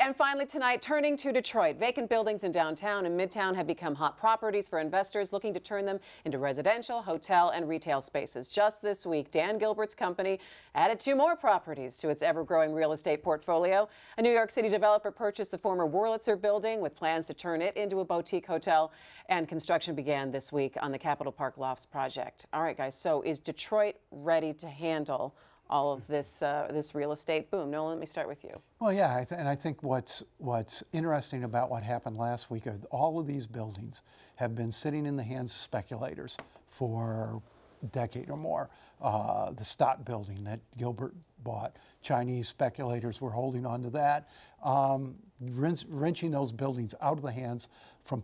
and finally tonight, turning to Detroit. Vacant buildings in downtown and Midtown have become hot properties for investors looking to turn them into residential, hotel, and retail spaces. Just this week, Dan Gilbert's company added 2 more properties to its ever-growing real estate portfolio. A New York City developer purchased the former Wurlitzer building with plans to turn it into a boutique hotel, and construction began this week on the Capitol Park Lofts project. All right, guys, so is Detroit ready to handle all of this this real estate boom? Nolan, let me start with you. Well, yeah, and I think what's interesting about what happened last week is all of these buildings have been sitting in the hands of speculators for a decade or more. The Stott building that Gilbert bought, Chinese speculators were holding on to that, wrenching those buildings out of the hands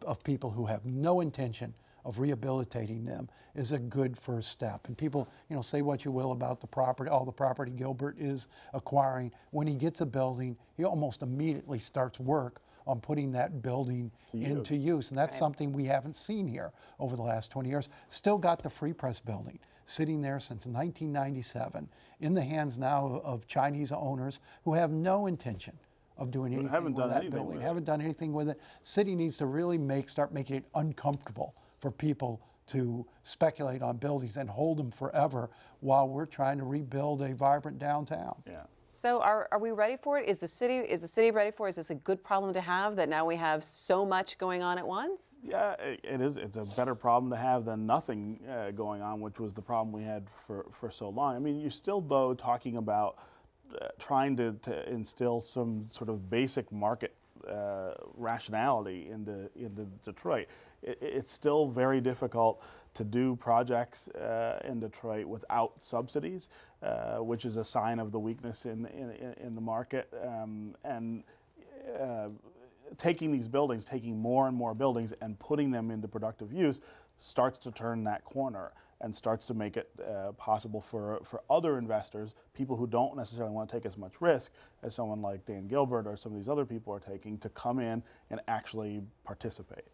of people who have no intention of rehabilitating them is a good first step. And people, say what you will about the property, all the property Gilbert is acquiring. When he gets a building, he almost immediately starts work on putting that building into use. And that's something we haven't seen here over the last 20 years. Still got the Free Press building sitting there since 1997, in the hands now of Chinese owners who have no intention of doing anything with that building. Haven't done anything with it. City needs to really start making it uncomfortable for people to speculate on buildings and hold them forever while we're trying to rebuild a vibrant downtown. Yeah. So are we ready for it? Is the city ready for it? Is this a good problem to have, that now we have so much going on at once? Yeah, it is. It's a better problem to have than nothing going on, which was the problem we had for so long. I mean, you're still, though, talking about trying to instill some sort of basic market rationality into Detroit. It's still very difficult to do projects in Detroit without subsidies, which is a sign of the weakness in the market. Taking these buildings, taking more and more buildings and putting them into productive use starts to turn that corner and starts to make it possible for other investors, people who don't necessarily want to take as much risk as someone like Dan Gilbert or some of these other people are taking, to come in and actually participate.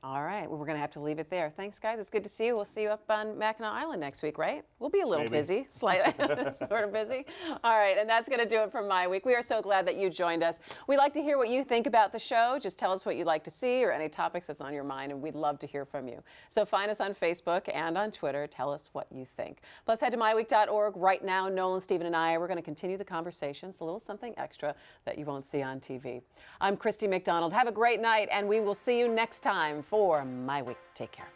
All right, well, we're going to have to leave it there. Thanks, guys. It's good to see you. We'll see you up on Mackinac Island next week, right? We'll be a little busy, slightly, sort of busy. All right, and that's going to do it for MiWeek. We are so glad that you joined us. We'd like to hear what you think about the show. Just tell us what you'd like to see or any topics that's on your mind, and we'd love to hear from you. So find us on Facebook and on Twitter. Tell us what you think. Plus, head to MiWeek.org. Right now, Nolan, Stephen, and I, we're going to continue the conversation. It's a little something extra that you won't see on TV. I'm Christy McDonald. Have a great night, and we will see you next time for MiWeek. Take care.